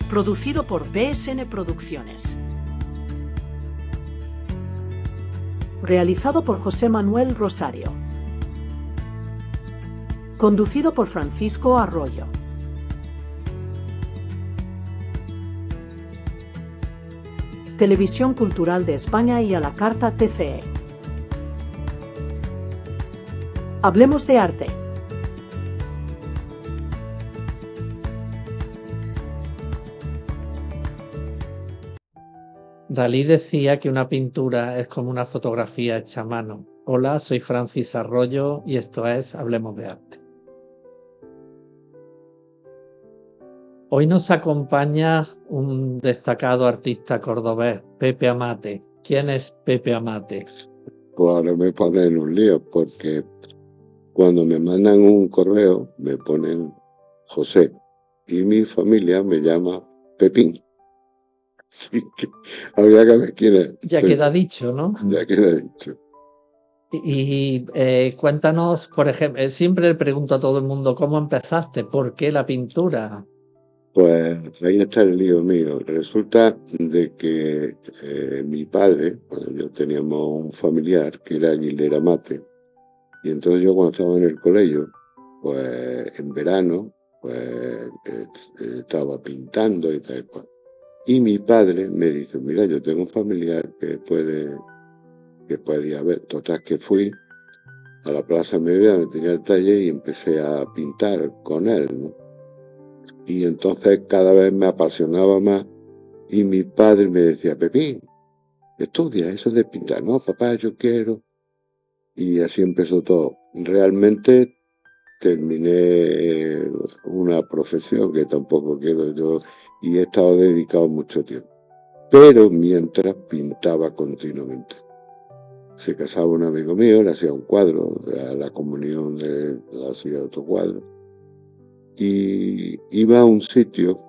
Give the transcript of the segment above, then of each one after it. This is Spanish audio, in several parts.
Producido por BSN Producciones. Realizado por José Manuel Rosario. Conducido por Francisco Arroyo. Televisión Cultural de España y a la carta TCE. Hablemos de arte. Dalí decía que una pintura es como una fotografía hecha a mano. Hola, soy Francis Arroyo y esto es Hablemos de Arte. Hoy nos acompaña un destacado artista cordobés, Pepe Amate. ¿Quién es Pepe Amate? Pues ahora me ponen en un lío porque cuando me mandan un correo me ponen José y mi familia me llama Pepín. Así que habría que ver quién es. Ya queda dicho, ¿no? Ya queda dicho. Y cuéntanos, por ejemplo, siempre le pregunto a todo el mundo, ¿cómo empezaste? ¿Por qué la pintura? Pues ahí está el lío mío. Resulta de que mi padre, bueno, yo teníamos un familiar que era Aguilera Mate, y entonces yo cuando estaba en el colegio, pues en verano, pues estaba pintando y tal cual. Y mi padre me dice, mira, yo tengo un familiar que puede ir a ver. Total que fui a la Plaza Media donde tenía el taller y empecé a pintar con él, ¿no? Y entonces cada vez me apasionaba más y mi padre me decía, Pepín, estudia eso de pintar. No, papá, yo quiero. Y así empezó todo. Realmente terminé una profesión que tampoco quiero yo y he estado dedicado mucho tiempo. Pero mientras pintaba continuamente. Se casaba un amigo mío, le hacía un cuadro, a la comunión le hacía otro cuadro. Y iba a un sitio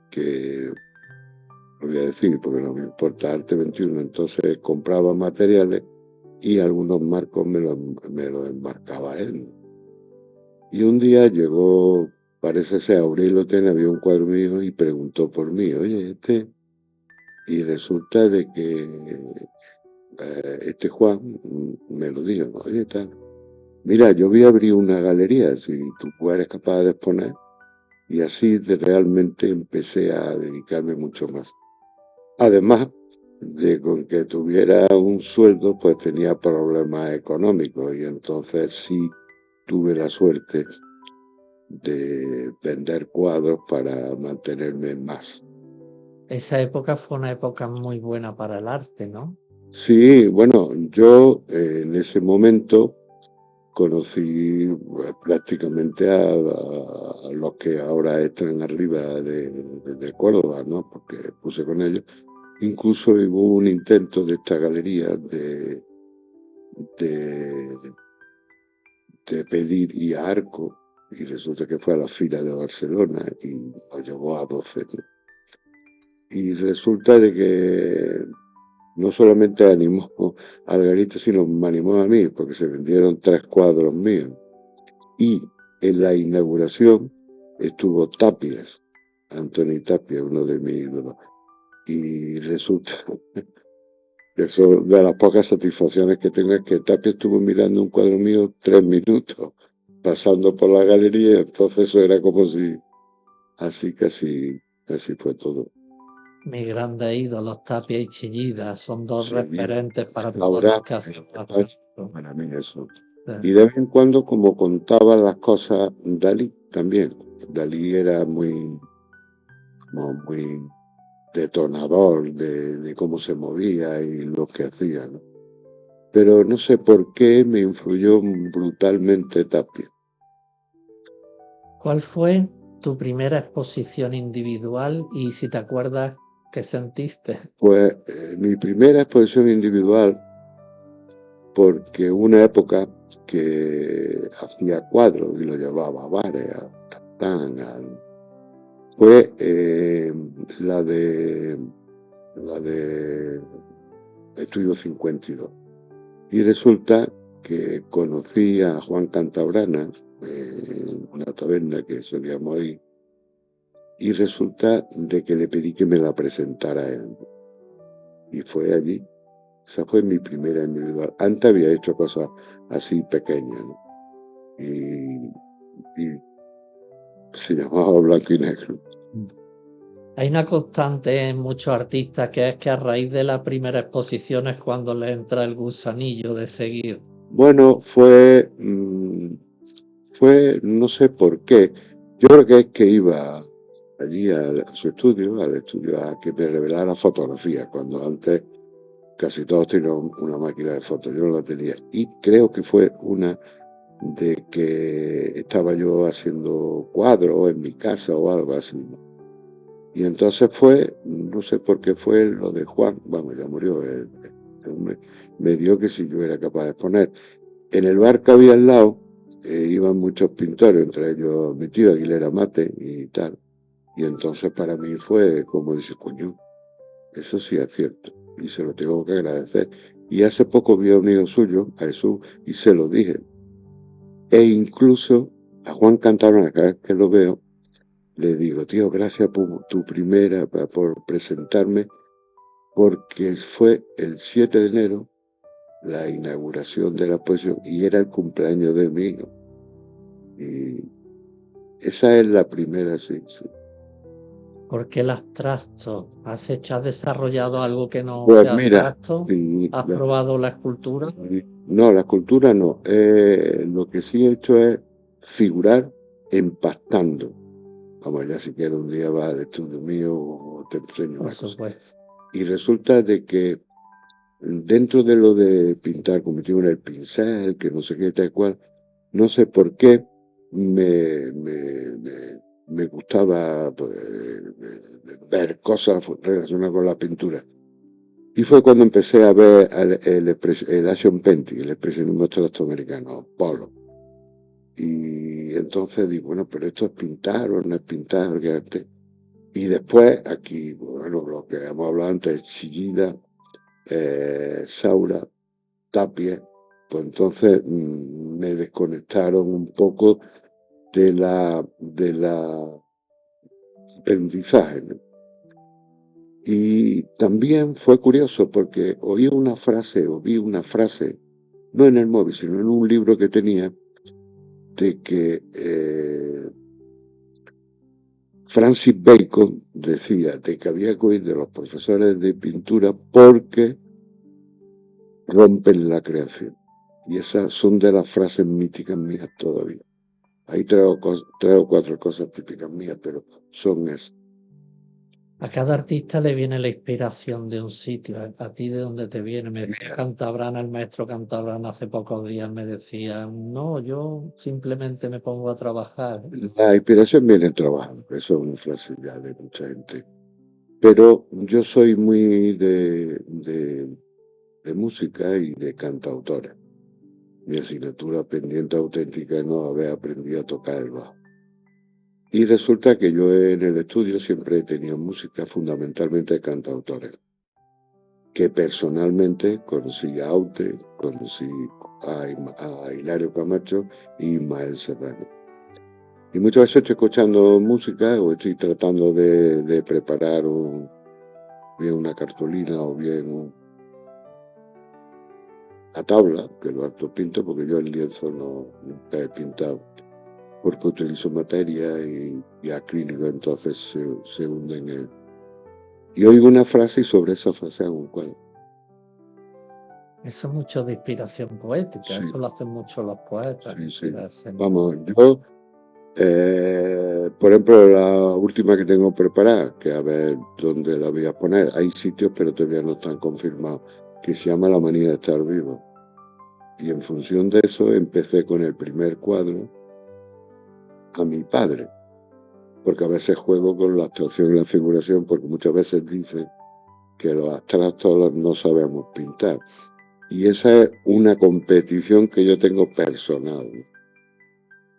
que, no voy a decir porque no me importa, Arte 21, entonces compraba materiales y algunos marcos me los enmarcaba él. Y un día llegó, parece ser Aurelio Tena, había un cuadro mío y preguntó por mí, oye, y resulta de que este Juan me lo dijo, oye, tal, mira, yo voy a abrir una galería, si tú eres capaz de exponer, y así realmente empecé a dedicarme mucho más. Además de con que tuviera un sueldo, pues tenía problemas económicos y entonces sí tuve la suerte de vender cuadros para mantenerme más. Esa época fue una época muy buena para el arte, ¿no? Sí, bueno, yo en ese momento conocí prácticamente a los que ahora están arriba de Córdoba, ¿no? Porque puse con ellos. Incluso hubo un intento de esta galería de, de pedir ir a Arco y resulta que fue a la fila de Barcelona y nos llevó a 12, ¿no? Y resulta de que no solamente animó a Algarita, sino me animó a mí, porque se vendieron 3 cuadros míos. Y en la inauguración estuvo Tapias, Antoni Tapia, uno de mis ídolos. Y resulta que eso, de las pocas satisfacciones que tengo es que Tapia estuvo mirando un cuadro mío 3 minutos, pasando por la galería, entonces eso era como si, así fue todo. Mis grandes ídolos, Tapia y Chillida, son dos Sí, referentes para todos ahora, los que hacen para mí eso. Sí. Y de vez en cuando, como contaba las cosas Dalí también. Dalí era muy detonador de cómo se movía y lo que hacía, ¿no? Pero no sé por qué me influyó brutalmente Tapia. ¿Cuál fue tu primera exposición individual y si te acuerdas qué sentiste? Pues mi primera exposición individual, porque una época que hacía cuadros y lo llevaba a bares, a Tantán, fue la de Estudio 52. Y resulta que conocí a Juan Cantabrana en una taberna que solíamos ir y resulta de que le pedí que me la presentara a él. Y fue allí. Esa fue mi primera individual. Antes había hecho cosas así pequeñas, ¿no? Y se llamaba Blanco y Negro. Hay una constante en muchos artistas que es que a raíz de la primera exposición es cuando le entra el gusanillo de seguir. Bueno, fue, no sé por qué. Yo creo que es que iba allí a su estudio, al estudio, a que me revelara fotografías, cuando antes casi todos tenían una máquina de fotos, yo no la tenía. Y creo que fue una de que estaba yo haciendo cuadros en mi casa o algo así, ¿no? Y entonces fue, no sé por qué fue lo de Juan, vamos, ya murió, el hombre, me dio que si yo era capaz de exponer. En el bar que había al lado iban muchos pintores, entre ellos mi tío Aguilera Mate y tal. Y entonces para mí fue como decir, coño, eso sí es cierto y se lo tengo que agradecer. Y hace poco vi a un hijo suyo, a Jesús, y se lo dije. E incluso a Juan Cantabrana, cada vez que lo veo, le digo, tío, gracias por tu primera, por presentarme, porque fue el 7 de enero la inauguración de la exposición y era el cumpleaños de mi hijo. Y esa es la primera, sí. ¿Por qué el abstracto? ¿Has desarrollado algo que no Pues sea mira, abstracto? sí, ¿Has probado la escultura? no, la escultura no. Lo que sí he hecho es figurar empastando. Vamos, ya si quieres un día vas al estudio mío o te enseño Por una cosa. supuesto. Y resulta de que dentro de lo de pintar, como digo, en el pincel, que no sé qué, tal cual, no sé por qué me gustaba pues, ver cosas relacionadas con la pintura. Y fue cuando empecé a ver el action painting, el expresionismo abstracto-americano, Polo. Y entonces digo, bueno, pero esto es pintar o no es pintar, ¿qué arte? Y después, aquí, bueno, lo que hemos hablado antes, Chillida, Saura, Tapia, pues entonces me desconectaron un poco de la aprendizaje, ¿no? Y también fue curioso porque vi una frase, no en el móvil, sino en un libro que tenía, de que Francis Bacon decía de que había que oír de los profesores de pintura porque rompen la creación. Y esas son de las frases míticas mías todavía. Hay tres o cuatro cosas típicas mías, pero son esas. A cada artista le viene la inspiración de un sitio. ¿A ti de dónde te viene? Me decía Cantabrana, el maestro Cantabrana, hace pocos días me decía, no, yo simplemente me pongo a trabajar. La inspiración viene en trabajo, eso es una frase ya de mucha gente. Pero yo soy muy de música y de cantautores. Mi asignatura pendiente auténtica es no haber aprendido a tocar el bajo. Y resulta que yo en el estudio siempre he tenido música fundamentalmente de cantautores, que personalmente conocí a Aute, conocí a Hilario Camacho y Ismael Serrano. Y muchas veces estoy escuchando música o estoy tratando de preparar bien una cartulina o bien a tabla, que lo harto pinto, porque yo el lienzo nunca he pintado, porque utilizo materia y acrílico, entonces se hunde en él. Y oigo una frase y sobre esa frase hago un cuadro. Eso es mucho de inspiración poética, Sí. eso lo hacen mucho los poetas. Sí. Vamos, yo, por ejemplo, la última que tengo preparada, que a ver dónde la voy a poner, hay sitios pero todavía no están confirmados, que se llama La manía de estar vivo. Y en función de eso empecé con el primer cuadro a mi padre, porque a veces juego con la abstracción y la figuración, porque muchas veces dicen que los abstractos no sabemos pintar. Y esa es una competición que yo tengo personal.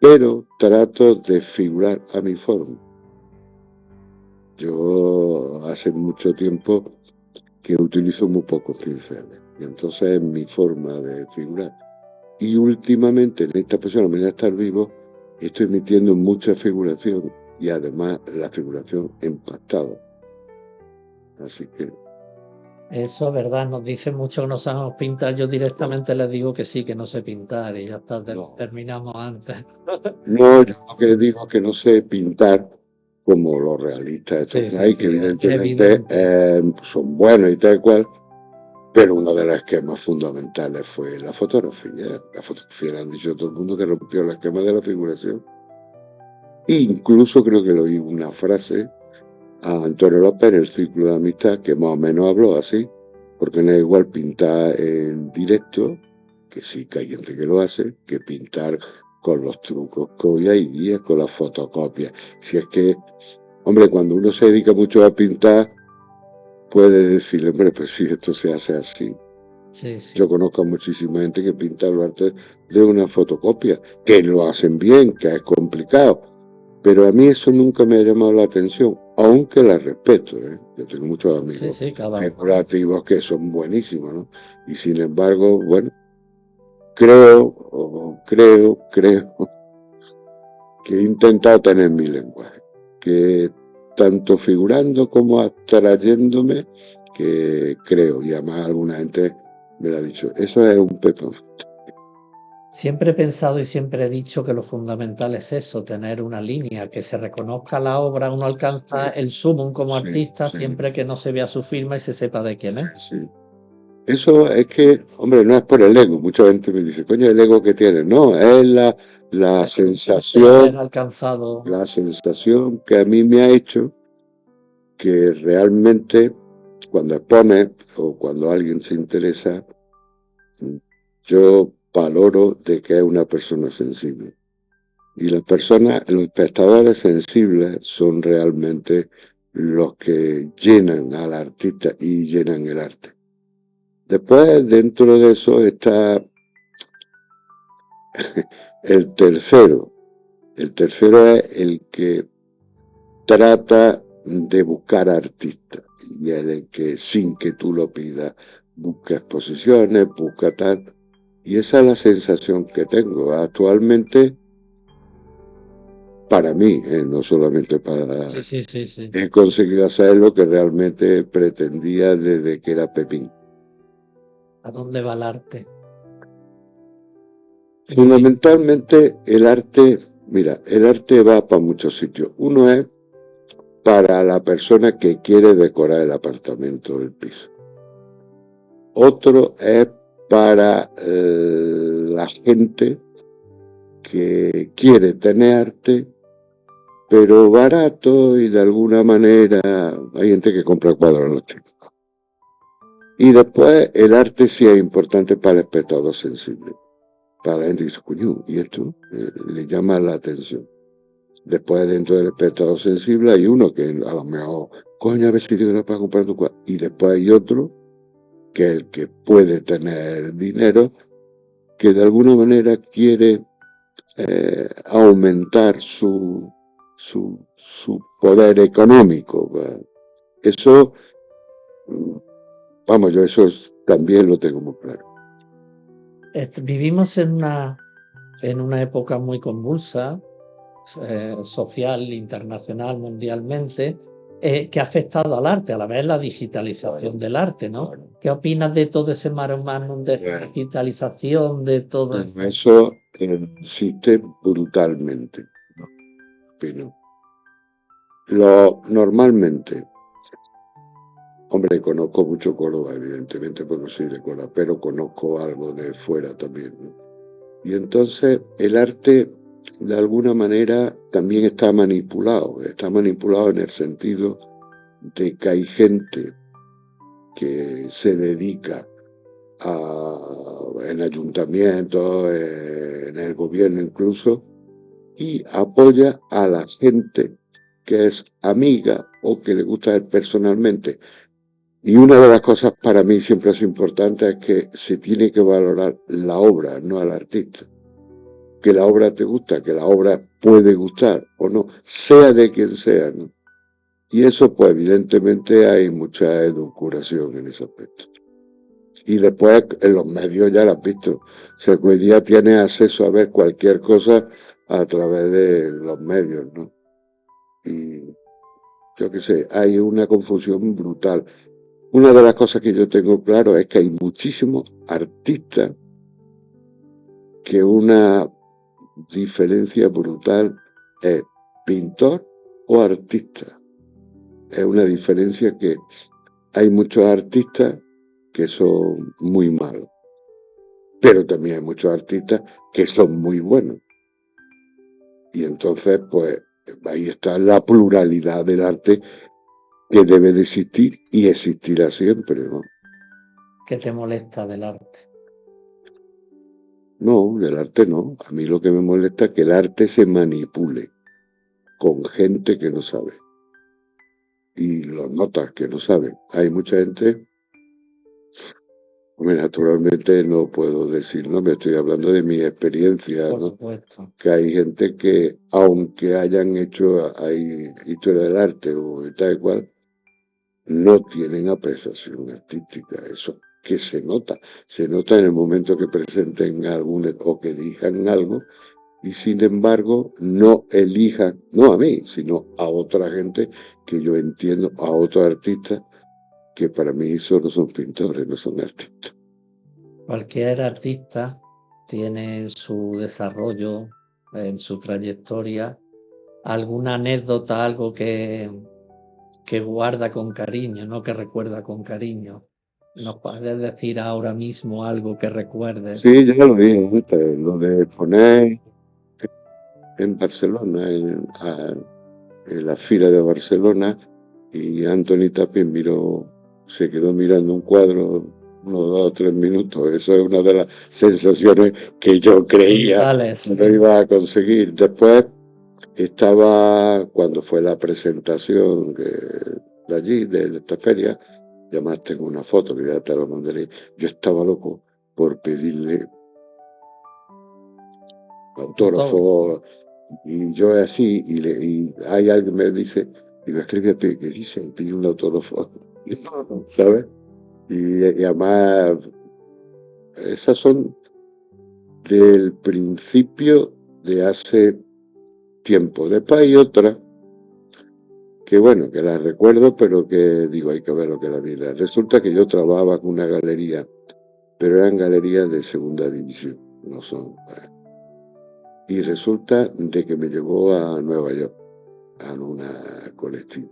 Pero trato de figurar a mi forma. Yo hace mucho tiempo que utilizo muy pocos pinceles. Y entonces es mi forma de figurar. Y últimamente en esta persona, a medida de estar vivo, estoy metiendo mucha figuración y además la figuración empastada. Así que Eso es verdad, nos dicen mucho que no sabemos pintar. Yo directamente les digo que sí, que no sé pintar y ya está, no, terminamos antes. no, yo lo que digo es que no sé pintar como los realistas estos Sí, que sí, hay, sí, que es evidentemente evidente. son buenos y tal cual, pero uno de los esquemas fundamentales fue la fotografía. La fotografía, le han dicho a todo el mundo, que rompió el esquema de la figuración. E incluso creo que le oí una frase a Antonio López en el Círculo de Amistad, que más o menos habló así, porque no es igual pintar en directo, que sí que hay gente que lo hace, que pintar con los trucos que hoy hay día, con las fotocopias. Si es que, hombre, cuando uno se dedica mucho a pintar, puede decir, hombre, pues si esto se hace así. Sí, sí. Yo conozco a muchísima gente que pinta los artes de una fotocopia, que lo hacen bien, que es complicado, pero a mí eso nunca me ha llamado la atención, aunque la respeto, ¿eh? Yo tengo muchos Sí, amigos sí, cada uno. figurativos que son buenísimos, ¿no? Y sin embargo, bueno, creo que he intentado tener mi lenguaje, que tanto figurando como abstrayéndome, que creo, y además alguna gente me lo ha dicho, eso es un pepón. Siempre he pensado y siempre he dicho que lo fundamental es eso, tener una línea, que se reconozca la obra, uno alcanza Sí, el sumum como sí, artista sí, siempre que no se vea su firma y se sepa de quién es. sí. Eso es que, hombre, no es por el ego. Mucha gente me dice, coño, el ego que tiene. No, es la De haber sensación, alcanzado. la sensación que a mí me ha hecho que realmente cuando expones o cuando alguien se interesa, yo valoro de que es una persona sensible. Y las personas, los espectadores sensibles son realmente los que llenan al artista y llenan el arte. Después, dentro de eso está el tercero. El tercero es el que trata de buscar artistas. Y es el que, sin que tú lo pidas, busca exposiciones, busca tal. Y esa es la sensación que tengo actualmente para mí, no solamente para... Sí, sí, sí, sí. He conseguido hacer lo que realmente pretendía desde que era Pepín. ¿A dónde va el arte? Fundamentalmente el arte, mira, el arte va para muchos sitios. Uno es para la persona que quiere decorar el apartamento o el piso. Otro es para la gente que quiere tener arte, pero barato y de alguna manera hay gente que compra cuadros en los tipos. Y después el arte sí es importante para el espectador sensible. Para la gente que dice, coño, y esto le llama la atención. Después, dentro del espectador sensible, hay uno que a lo mejor, coño, a ver si tengo para comprar tu cuadro. Y después hay otro, que es el que puede tener dinero, que de alguna manera quiere aumentar su poder económico. Eso, vamos, yo eso también lo tengo muy claro. Vivimos en una época muy convulsa, social, internacional, mundialmente, que ha afectado al arte, a la vez la digitalización del arte, ¿no? ¿Qué opinas de todo ese mare magnum de digitalización, de todo esto? Eso existe brutalmente, ¿no? Pero normalmente, hombre, conozco mucho Córdoba, evidentemente, porque soy de Córdoba, pero conozco algo de fuera también, ¿no? Y entonces el arte, de alguna manera, también está manipulado en el sentido de que hay gente que se dedica en ayuntamientos, en el gobierno incluso, y apoya a la gente que es amiga o que le gusta ver personalmente. Y una de las cosas para mí siempre es importante es que se tiene que valorar la obra, no al artista. Que la obra te gusta, que la obra puede gustar o no, sea de quien sea, ¿no? Y eso, pues evidentemente hay mucha edulcuración en ese aspecto. Y después en los medios ya lo has visto. O sea, que hoy día tienes acceso a ver cualquier cosa a través de los medios, ¿no? y yo qué sé, hay una confusión brutal. Una de las cosas que yo tengo claro es que hay muchísimos artistas que una diferencia brutal es pintor o artista. Es una diferencia que hay muchos artistas que son muy malos, pero también hay muchos artistas que son muy buenos. Y entonces, pues, ahí está la pluralidad del arte que debe de existir y existirá siempre, ¿no? ¿Qué te molesta del arte? No, del arte no. A mí lo que me molesta es que el arte se manipule con gente que no sabe. Y lo notas que no saben. Hay mucha gente, hombre, naturalmente no puedo decir, no, me estoy hablando de mi experiencia, Por ¿no? supuesto. Que hay gente que, aunque hayan hecho hay historia del arte o de tal cual, no tienen apreciación artística. Eso que se nota en el momento que presenten algún o que digan algo y sin embargo no elijan, no a mí, sino a otra gente que yo entiendo, a otros artistas que para mí solo son pintores, no son artistas. Cualquier artista tiene en su desarrollo, en su trayectoria, alguna anécdota, algo que guarda con cariño, no que recuerda con cariño. ¿Nos puedes decir ahora mismo algo que recuerdes? Sí, ya lo dije, lo de poner en Barcelona, en la fila de Barcelona, y Anthony Tapia se quedó mirando un cuadro unos 2 o 3 minutos. Eso es una de las sensaciones que yo creía Brutales, que no iba a conseguir. Después estaba, cuando fue la presentación de allí, de esta feria, y además tengo una foto que ya te la mandaré. Yo estaba loco por pedirle autógrafo, y yo así, y hay alguien que me dice, y me escribe, ¿qué dice? Pide un autógrafo, ¿sabes? Y además, esas son del principio de hace tiempo. Después hay otras que, bueno, que las recuerdo, pero que digo, hay que ver lo que es la vida. Resulta que yo trabajaba con una galería, pero eran galerías de segunda división, no son. Y resulta de que me llevó a Nueva York, a una colectiva.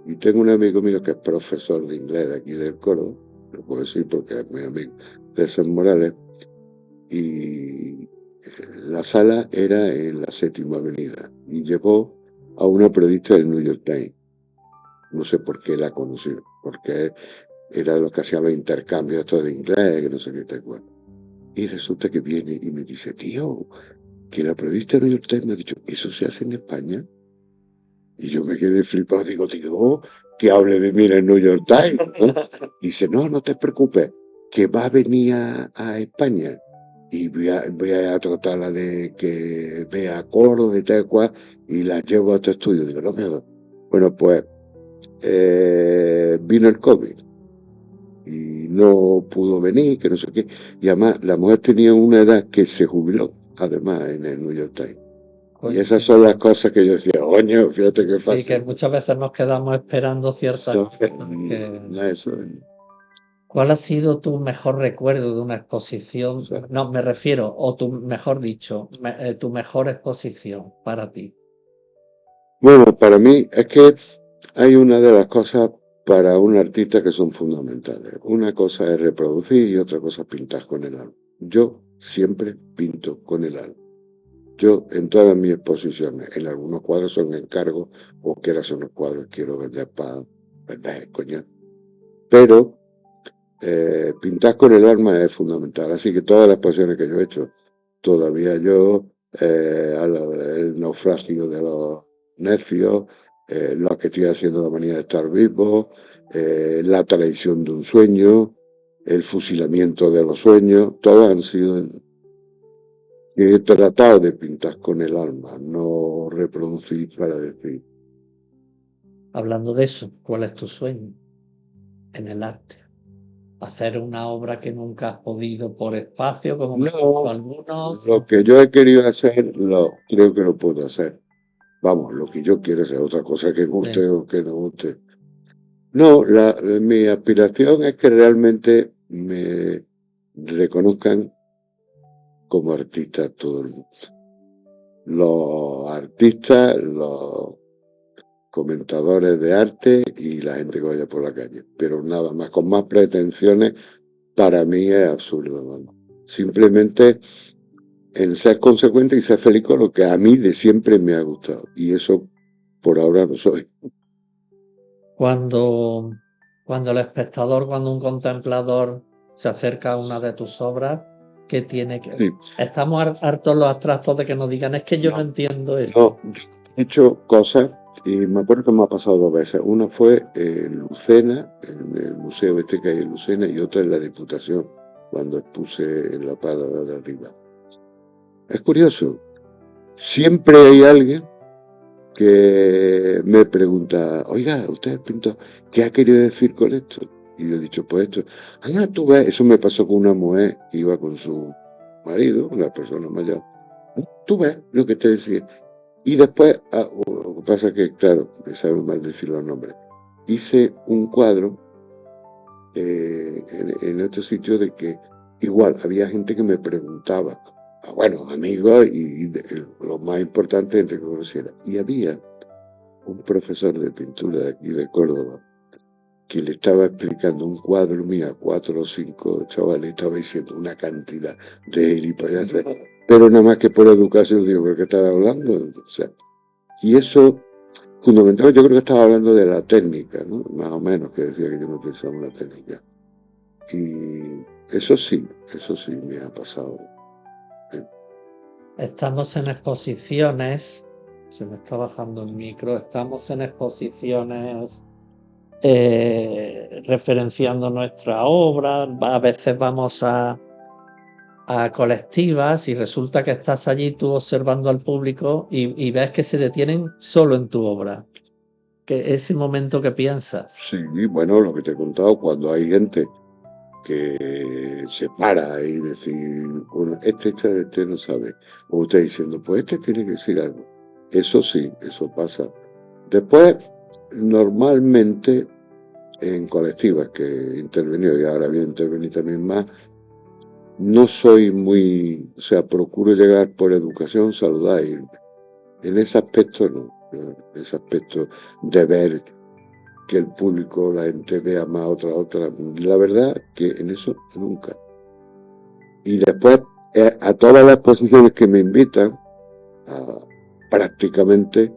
Y tengo un amigo mío que es profesor de inglés de aquí del Coro, lo puedo decir porque es mi amigo, César Morales, y la sala era en la 7ª Avenida, y llevó a una periodista del New York Times. No sé por qué la conoció, porque era de los que hacían los intercambios estos de inglés, que no sé qué tal cual. Y resulta que viene y me dice, tío, que la periodista del New York Times me ha dicho, ¿eso se hace en España? Y yo me quedé flipado, digo, tío, que hable de mí en el New York Times, ¿no? Dice, no, no te preocupes, que va a venir a España y voy a tratarla de que vea Córdoba y tal cual, y la llevo a tu estudio. Digo, no me da. Bueno, pues vino el COVID y no pudo venir, que no sé qué. Y además, la mujer tenía una edad que se jubiló, además, en el New York Times. Y esas son las cosas que yo decía, coño, fíjate qué fácil. Sí, que muchas veces nos quedamos esperando ciertas cosas. ¿Cuál ha sido tu mejor recuerdo de una exposición? Sí. No, me refiero, o mejor dicho, tu mejor exposición para ti. Bueno, para mí es que hay una de las cosas para un artista que son fundamentales. Una cosa es reproducir y otra cosa es pintar con el alma. Yo siempre pinto con el alma. Yo en todas mis exposiciones, en algunos cuadros son encargos, o que ahora son los cuadros que quiero vender para vender, coño. Pero pintar con el alma es fundamental. Así que todas las exposiciones que yo he hecho, todavía yo, el naufragio de los necios, lo que estoy haciendo, la manía de estar vivo, la traición de un sueño, el fusilamiento de los sueños, todos han sido. He tratado de pintar con el alma, no reproducir para decir. Hablando de eso, ¿cuál es tu sueño en el arte? ¿Hacer una obra que nunca has podido por espacio, como me han dicho algunos? Lo que yo he querido hacer, creo que lo puedo hacer. Vamos, lo que yo quiero es otra cosa que guste Sí. o que no guste. No, mi aspiración es que realmente me reconozcan como artista todo el mundo. Los artistas, los comentadores de arte y la gente que vaya por la calle. Pero nada más, con más pretensiones, para mí es absurdo, vamos. Simplemente en ser consecuente y ser feliz con lo que a mí de siempre me ha gustado. Y eso por ahora no soy. Cuando, cuando el espectador, cuando un contemplador se acerca a una de tus obras, ¿qué tiene que...? Sí. Estamos hartos los abstractos de que nos digan, es que yo no entiendo esto. No, yo he hecho cosas y me acuerdo que me ha pasado 2 veces. Una fue en Lucena, en el museo este que hay en Lucena, y otra en la Diputación, cuando expuse en la Parada de arriba. Es curioso, siempre hay alguien que me pregunta, oiga, usted es pintor, ¿qué ha querido decir con esto? Y yo he dicho, pues esto, tú ves, eso me pasó con una mujer que iba con su marido, una persona mayor. Tú ves lo que te decía. Y después, lo que pasa es que, claro, me sabe mal decir los nombres. Hice un cuadro en otro sitio de que igual había gente que me preguntaba, bueno, amigos y lo más importante entre que conociera. Y había un profesor de pintura de aquí de Córdoba que le estaba explicando un cuadro mío a 4 o 5 chavales, estaba diciendo una cantidad de gilipolleces, pero nada más que por educación, digo, ¿por qué estaba hablando? O sea, y eso, fundamentalmente, yo creo que estaba hablando de la técnica, ¿no? Más o menos, que decía que yo no utilizaba una técnica. Y eso sí me ha pasado. Estamos en exposiciones, se me está bajando el micro, estamos en exposiciones referenciando nuestra obra, a veces vamos a colectivas y resulta que estás allí tú observando al público y ves que se detienen solo en tu obra. Que ese momento que piensas. Sí, bueno, lo que te he contado, cuando hay gente que se para y decir, bueno, este no sabe, o usted diciendo, pues este tiene que decir algo. Eso sí, eso pasa. Después, normalmente en colectivas que he intervenido, y ahora voy a intervenir también más, no soy muy, o sea, procuro llegar por educación, saludar y irme. En ese aspecto no, en ese aspecto de ver que el público, la gente vea más otra. La verdad que en eso nunca. Y después, a todas las exposiciones que me invitan, prácticamente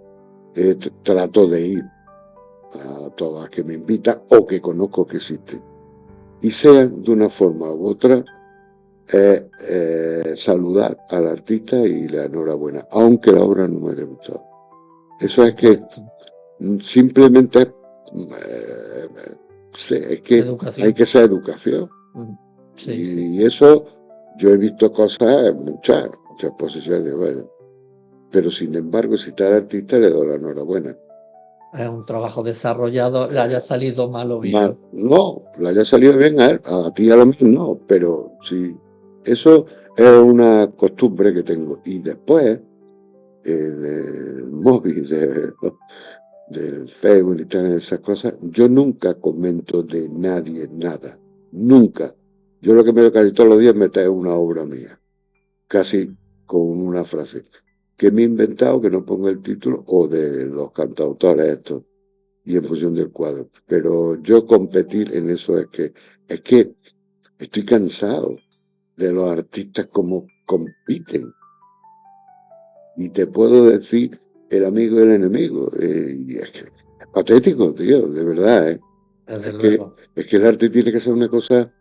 trato de ir a todas que me invitan o que conozco que existen. Y sean de una forma u otra, saludar al artista y la enhorabuena, aunque la obra no me haya gustado. Eso es que simplemente es que Educación. hay que ser educación. Sí, y sí. eso, yo he visto cosas, muchas posiciones, bueno. Pero sin embargo, si está el artista, le doy la enhorabuena. Es un trabajo desarrollado, le haya salido mal o bien. No, le haya salido bien a él, a ti a lo mejor no, pero sí, eso es una costumbre que tengo. Y después, en el móvil, del Facebook y tal, esas cosas, yo nunca comento de nadie nada, nunca. Yo lo que me veo casi todos los días es meter una obra mía, casi con una frase, que me he inventado, que no pongo el título, o de los cantautores estos, y en función del cuadro. Pero yo competir en eso es que estoy cansado de los artistas como compiten. Y te puedo decir el amigo y el enemigo. Y es que es patético, tío, de verdad, ¿eh? Desde luego. Es que el arte tiene que ser una cosa,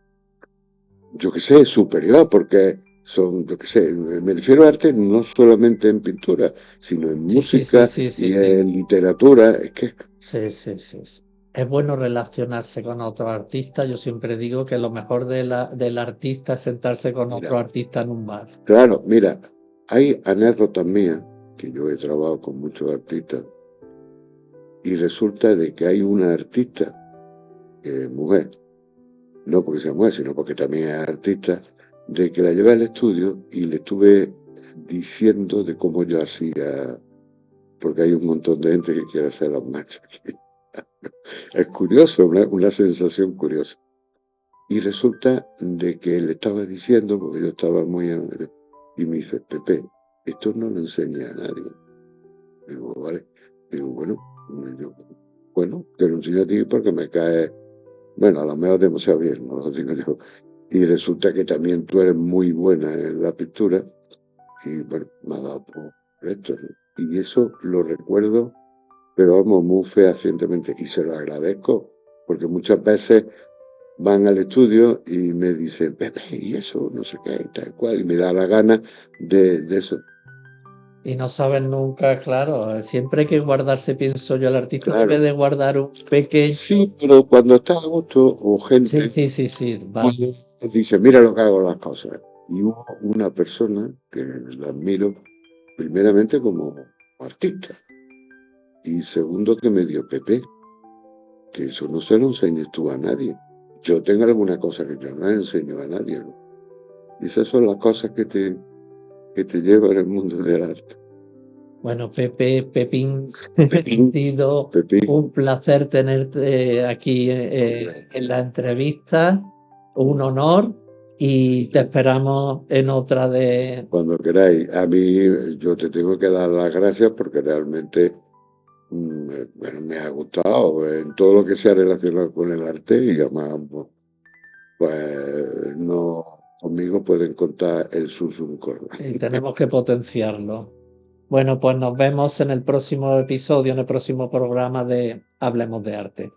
yo qué sé, superior, porque son, yo qué sé, me refiero a arte no solamente en pintura, sino en música Sí. y en literatura. Es que Sí. Es bueno relacionarse con otros artistas. Yo siempre digo que lo mejor del artista es sentarse con otro artista en un bar. Claro, mira, hay anécdotas mías, que yo he trabajado con muchos artistas, y resulta de que hay una artista, mujer, no porque sea mujer, sino porque también es artista, de que la llevé al estudio y le estuve diciendo de cómo yo hacía porque hay un montón de gente que quiere hacer las marchas aquí. Es curioso, una sensación curiosa. Y resulta de que le estaba diciendo, porque yo estaba muy... Y me dice, Pepe, esto no lo enseña a nadie. Digo, vale. Digo, bueno, te lo enseño a ti porque me cae... Bueno, a lo mejor demasiado bien, no lo digo yo. Y resulta que también tú eres muy buena en la pintura. Y bueno, me ha dado por esto, ¿no? Y eso lo recuerdo, pero vamos, muy fehacientemente. Y se lo agradezco, porque muchas veces van al estudio y me dicen, Pepe, y eso, no sé qué, y tal cual, y me da la gana de eso. Y no sabes nunca, claro, siempre hay que guardarse, pienso yo, el artista Claro. debe de guardar un pequeño... Sí, pero cuando está a gusto, o gente Sí, vale. dice, mira lo que hago las cosas. Y hubo una persona que la admiro, primeramente como artista, y segundo que me dio Pepe, que eso no se lo enseñes tú a nadie. Yo tengo alguna cosa que yo no enseño a nadie, ¿no? Y esas son las cosas que te llevan al mundo del arte. Bueno, Pepín, Pepín, ha sido Pepín, un placer tenerte aquí en la entrevista, un honor, y te esperamos en otra de... cuando queráis. A mí yo te tengo que dar las gracias porque realmente bueno, me ha gustado en todo lo que sea relacionado con el arte y además pues no conmigo pueden contar el susurro. Y tenemos que potenciarlo. Bueno, pues nos vemos en el próximo episodio, en el próximo programa de Hablemos de Arte.